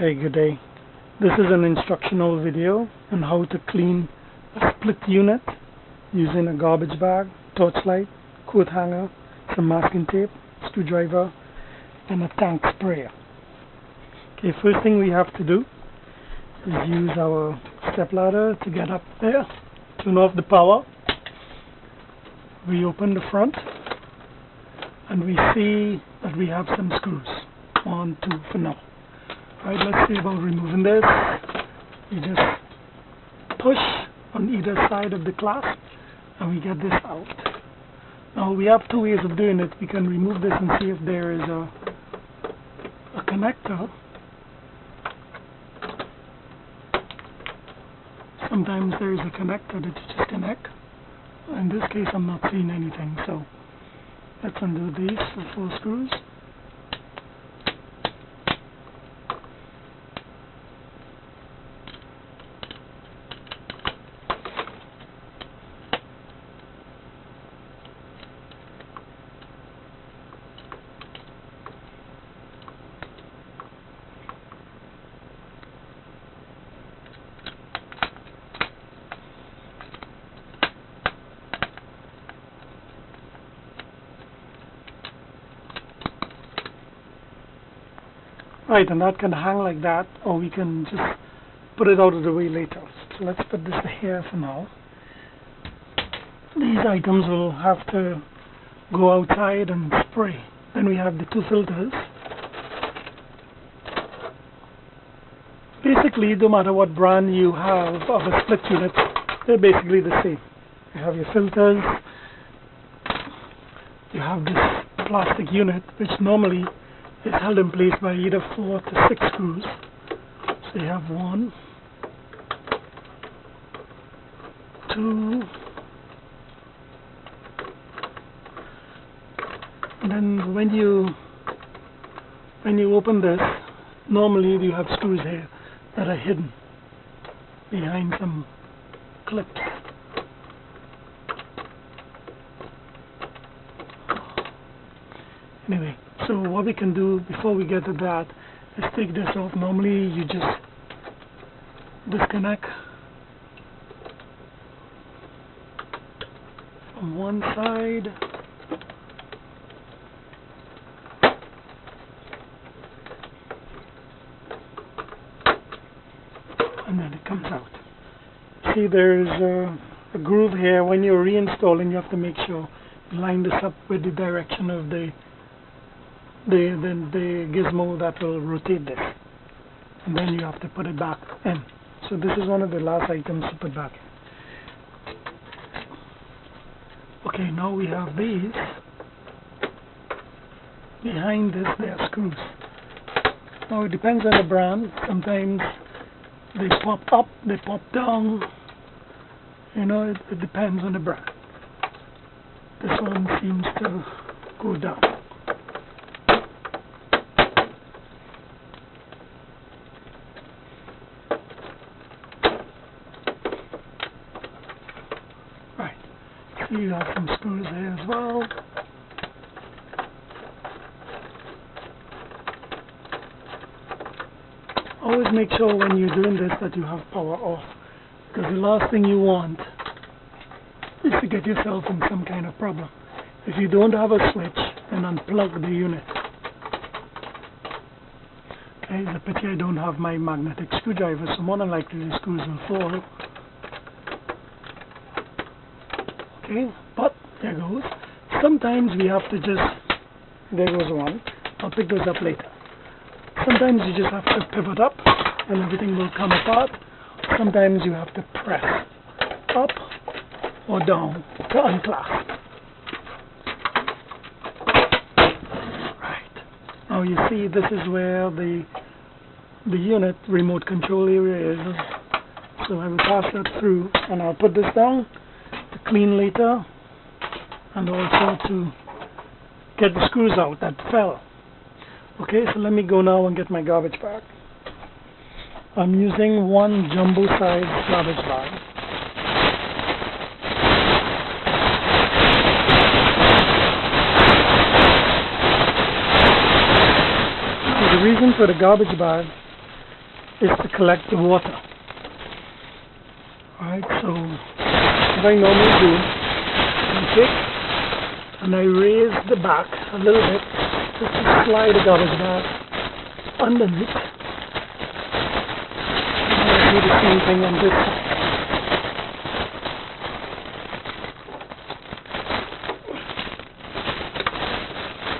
Okay, good day. This is an instructional video on how to clean a split unit using a garbage bag, torchlight, coat hanger, some masking tape, screwdriver, and a tank sprayer. Okay, first thing we have to do is use our step ladder to get up there, turn off the power, reopen the front, and we see that we have some screws. 1, 2 for now. Right, let's see about removing this. You just push on either side of the clasp and we get this out. Now we have two ways of doing it. We can remove this and see if there is a connector. Sometimes there is a connector that you just connect. In this case I'm not seeing anything, so let's undo these 4 screws. Right, and that can hang like that, or we can just put it out of the way later. So let's put this here for now. These items will have to go outside and spray. Then we have the 2 filters. Basically, no matter what brand you have of a split unit, they're basically the same. You have your filters, you have this plastic unit, which normally is held in place by either 4 to 6 screws. So you have 1, 2, and then when you open this, normally you have screws here that are hidden behind some clips. Anyway, so what we can do before we get to that is take this off. Normally you just disconnect from one side and then it comes out. See, there's a groove here. When you're reinstalling, you have to make sure you line this up with the direction of the gizmo that will rotate this, and then you have to put it back in. So this is one of the last items to put back in. Okay, now we have these. Behind this there are screws. Now it depends on the brand. Sometimes they pop up, they pop down. You know, it depends on the brand. This one seems to go down. You have some screws there as well. Always make sure when you're doing this that you have power off, because the last thing you want is to get yourself in some kind of problem. If you don't have a switch, then unplug the unit. Okay, it's a pity I don't have my magnetic screwdriver, so more than likely the screws will fall. Okay, but there goes. Sometimes we have to just, there goes one. I'll pick those up later. Sometimes you just have to pivot up and everything will come apart. Sometimes you have to press up or down to unclasp. Right. Now you see this is where the unit remote control area is. So I will pass that through and I'll put this down to clean later, and also to get the screws out that fell. Okay, so let me go now and get my garbage bag. I'm using one jumbo size garbage bag. So the reason for the garbage bag is to collect the water. Alright, so what I normally do, I take and I raise the back a little bit just to slide the garbage bag underneath. And I do the same thing on this side.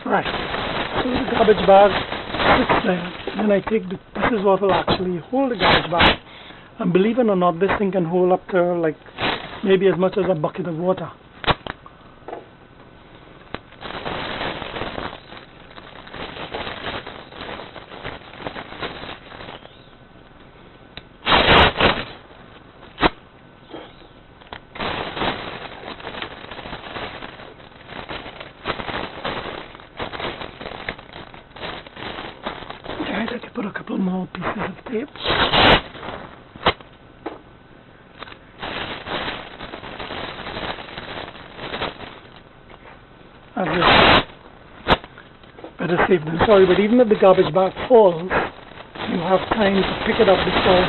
Right, so the garbage bag sits there, then I take this is what will actually hold the garbage bag, and believe it or not, this thing can hold up to like maybe as much as a bucket of water. I could put a couple more pieces of tape. Better safe than sorry, but even if the garbage bag falls, you have time to pick it up before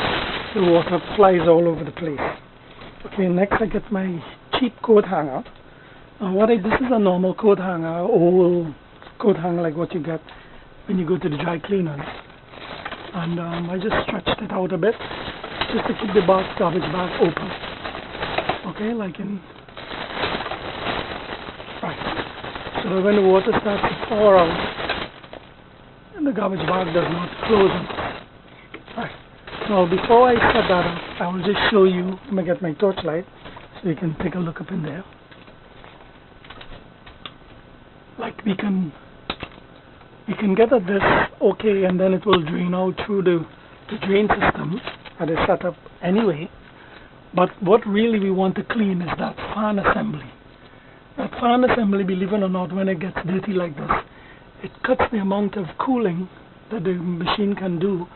the water flies all over the place. Okay, next I get my cheap coat hanger. This is a normal coat hanger, old coat hanger like what you get when you go to the dry cleaners. And I just stretched it out a bit just to keep the garbage bag open. Okay, like in right. So that when the water starts to pour out, and the garbage bag does not close it. Right. Now before I set that up, I will just show you. Let me get my torchlight so you can take a look up in there. Like we can get at this okay, and then it will drain out through the drain system that is set up anyway. But what really we want to clean is that fan assembly. That fan assembly, believe it or not, when it gets dirty like this, it cuts the amount of cooling that the machine can do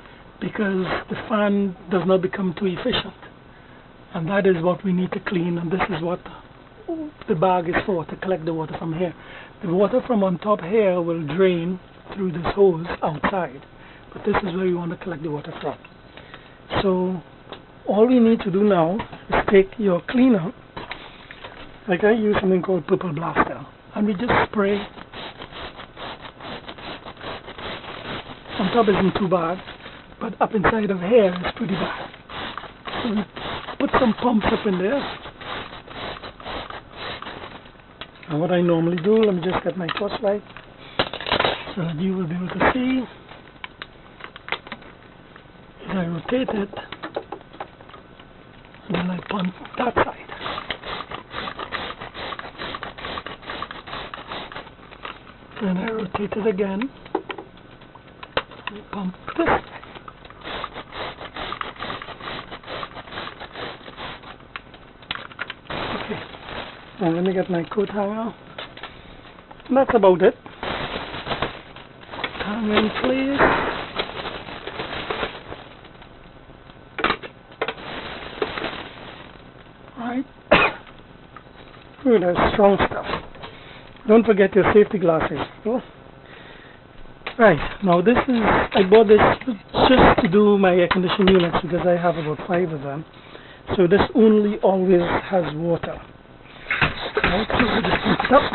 because the fan does not become too efficient. And that is what we need to clean, and this is what the bag is for, to collect the water from here. The water from on top here will drain through this hose outside, but this is where you want to collect the water from. So all we need to do now is take your cleaner, like I use something called Purple Blaster, and we just spray. On top isn't too bad, but up inside of here is pretty bad. So we put some pumps up in there. And what I normally do, let me just get my torchlight so that you will be able to see. As I rotate it, and then I pump that side. Then I rotate it again, and pump this side. Okay, now let me get my coat hanger. And that's about it. Hang in place. Right. Ooh, that's strong stuff. Don't forget your safety glasses. Oh. Right, now this is, I bought this just to do my air conditioning units because I have about 5 of them. So this only always has water. Right, so we just pump it up.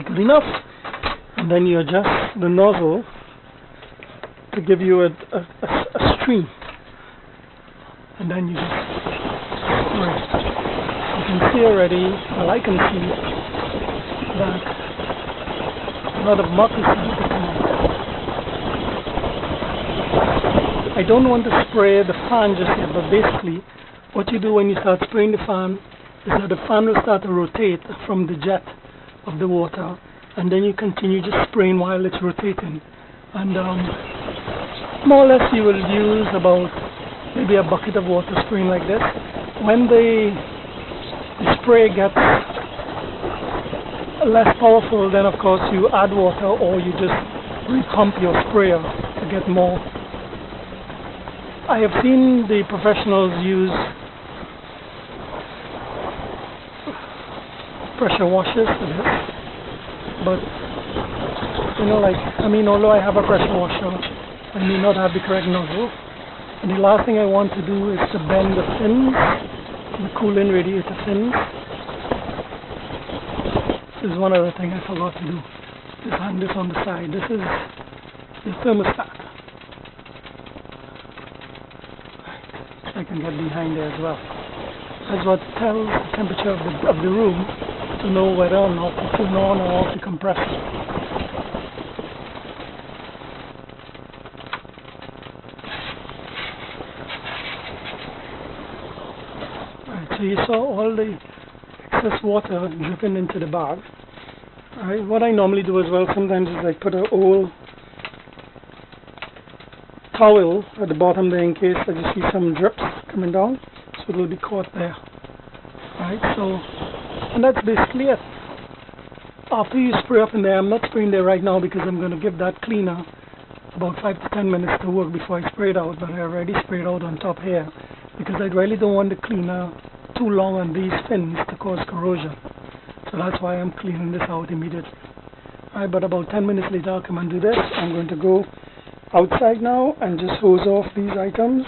Good enough, and then you adjust the nozzle to give you a stream, and then you just right. You can see already, well I can see that a lot of muck is starting to come out. I don't want to spray the fan just yet, but basically what you do when you start spraying the fan is that the fan will start to rotate from the jet of the water, and then you continue just spraying while it's rotating, and more or less you will use about maybe a bucket of water spraying like this. When the spray gets less powerful, then of course you add water or you just repump your sprayer to get more. I have seen the professionals use pressure washers for this, but although I have a pressure washer, I may not have the correct nozzle, and the last thing I want to do is to bend the fins, the coolant radiator fins. This is one other thing I forgot to do. Just hang this on the side. This is the thermostat. I can get behind there as well. That's what tells the temperature of the room to know whether or not to turn on or off the compressor. Right, so you saw all the excess water dripping into the bag. Right, what I normally do as well sometimes is I put an old towel at the bottom there in case I just see some drips coming down, so it will be caught there. Right, so, and that's basically it. After you spray up in there, I'm not spraying there right now because I'm going to give that cleaner about 5 to 10 minutes to work before I spray it out, but I already sprayed out on top here because I really don't want the cleaner too long on these fins to cause corrosion. So that's why I'm cleaning this out immediately. Alright, but about 10 minutes later I'll come and do this. I'm going to go outside now and just hose off these items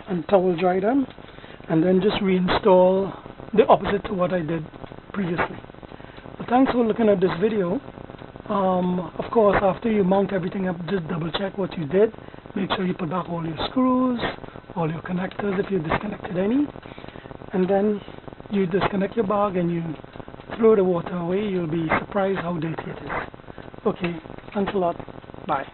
and towel dry them, and then just reinstall the opposite to what I did previously. But thanks for looking at this video. Of course, after you mount everything up, just double check what you did. Make sure you put back all your screws, all your connectors if you disconnected any, and then you disconnect your bag and you throw the water away. You'll be surprised how dirty it is. Okay, thanks a lot. Bye.